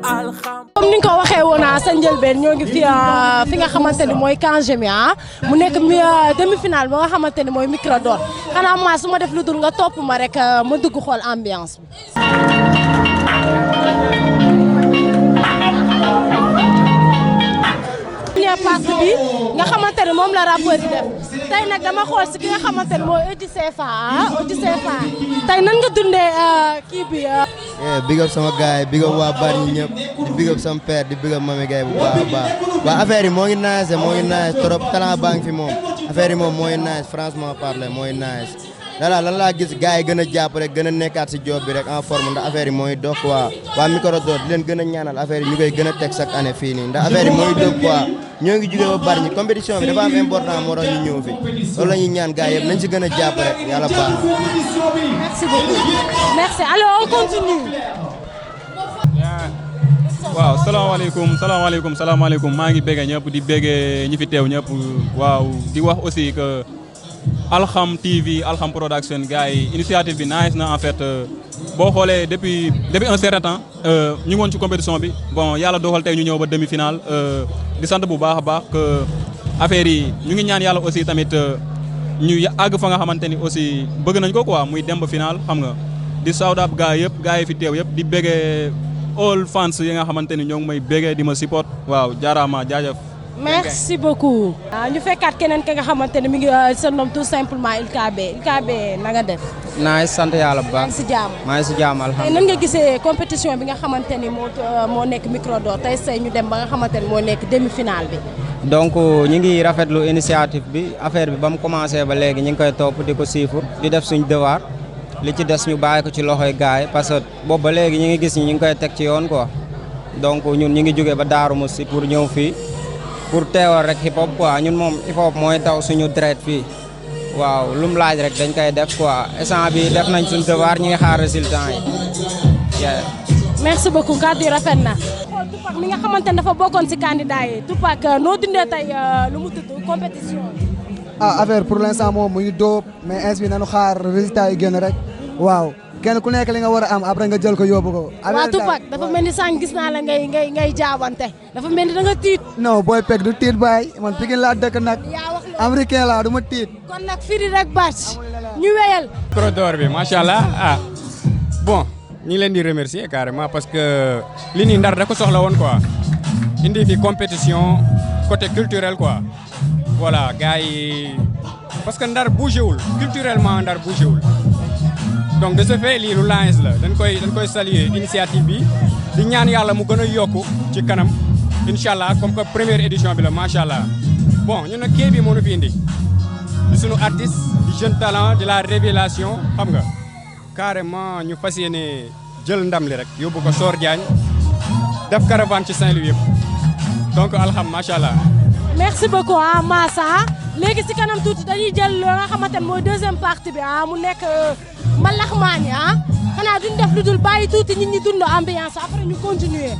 Al.Xam. comme ni nga ko waxee woon sa njëlbeen ñoo ngi fi nga xamante ni mooy Kangemi mu nekk demi-finale ba nga xamante ni mooy micro d'or xanaa maa su ma def lu dul nga topp ma rek ma dugg xool ambiance bi. première partie bi nga xamante ne moom la rappeur yi def tey nag dama xool si ki nga xamante ne mooy Audi CFA Audi CFA tey nan nga dundee kii bi. big up sama gars yi big up waa bari ñi ñëpp di big up sama père di big up mami gars yi bu baax a baax waa affaire yi moo ngi nice trop talent baa ngi fi moom affaire yi moom mooy nice franchement parler mooy nice voilà lan laa gis gars yi gën a jàpp rek gën a nekkaat si job bi rek en forme ndax affaire yi mooy dox quoi waa micro d'or di leen gën a ñaanal affaire yi ñu koy gën a teg chaque année fii nii ndax affaire yi mooy dox quoi ñoo ngi jugee ba bari ñi compétition bi dafa am important moo tax ñu ñëw fi loolu la ñuy ñaan gars yëpp nañ si gën a jàpp rek yàlla baax na. Merci beaucoup. Merci. Alors on continue. waaw salaamaaleykum maa ngi béggee ñëpp di béggee ñi fi teew ñëpp waaw di wax aussi que Al.Xam TV Al.Xam production gars yi initiative bi nice na en fait boo xoolee depuis un certain temps ñu ngi woon ci compétition bi bon yàlla doxal tey ñu ñëw ba demi-finale di sant bu baax a baax que affaire yi ñu ngi ñaan yàlla aussi tamit ñu àgg fa nga xamante ni aussi bëgg nañ ko quoi muy dem ba final xam nga di sawdab gars yi fi teew yëpp di béggee all fans yi nga xamante ni ñoo ngi may béggee di ma support waaw jaaraama jaajëf. Merci beaucoup. ñu fekkaat keneen ka nga xamante ne mi ngi se nomme tout simplement ILKB na nga def. naay sant yàlla bu baax. maa ngi si jàmm. maa ngi si jàmm alhamdulilah. nan nga gisee compétition bi nga xamante ni moo nekk micro d'or tey say ñu dem ba nga xamante ni moo nekk demi-finale bi. donc ñu ngi rafetlu initiative bi affaire bi ba mu commencé ba léegi ñu ngi koy topp di ko siifur di def suñu devoir li ci des ñu bàyyi ko ci loxoy gars yi parce que boobu ba léegi ñu ngi gis ñu ngi koy teg ci yoon quoi donc ñun ñu ngi jógee ba Darou Moussi pour ñëw fii. pour teewal rek hip hop quoi ñun moom hip hop mooy taw suñu deret fii waaw lu mu laaj rek dañ koy def quoi instant bi def nañ suñu devoir ñi ngi xaar résultats yi. merci beaucoup kàddu yi rafet na. xool Tupac mi nga xamante ne dafa bokkoon si candidat yi Tupac noo dundee tey lu mu tudd compétition bi. affaire pour l'instant moom mu ngi dóob mais ins bi nañu xaar résultats yi génn rek waaw. kenn ku nekk li nga war a am après nga jël ko yóbbu ko. waaw Tupac dafa mel ni sànq gis naa la ngay jaabante dafa mel ni da nga tiit. non booy peg du tiit baay man Pikine laa dëkk nag. yaa wax loolu américain laa du ma tiit. kon nag firi rek bàcc ñu wéyal. micro d'or bi macha allah bon ñu ngi leen di remercier carrément parce que li ni Ndar da ko soxla woon quoi indi fi compétition côté culturel quoi voilà gars yi parce que Ndar bougé wul culturellement Ndar bougé wul. donc de ce fait lii lu nice la dañ koy saluer initiative bi di ñaan yàlla mu gën a yokku ci kanam incha allah comme que première édition bi la macha allah bon ñu nag kii bi moo ñu fi indi di sunu artiste di jeune talent de la révélation xam nga carrément ñu fas yéene jël ndam li rek yóbbu ko Sor Diagne def caravane ci Saint Louis yëpp donc Al.Xam macha allah. merci beaucoup Massa léegi si kanam tuuti dañuy jël li nga xamante ne mooy deuxième partie bi mu nekk. mbalax maa ñi xanaa duñ def lu dul bàyyi tuuti nit ñi dund ambiance après ñu continuer.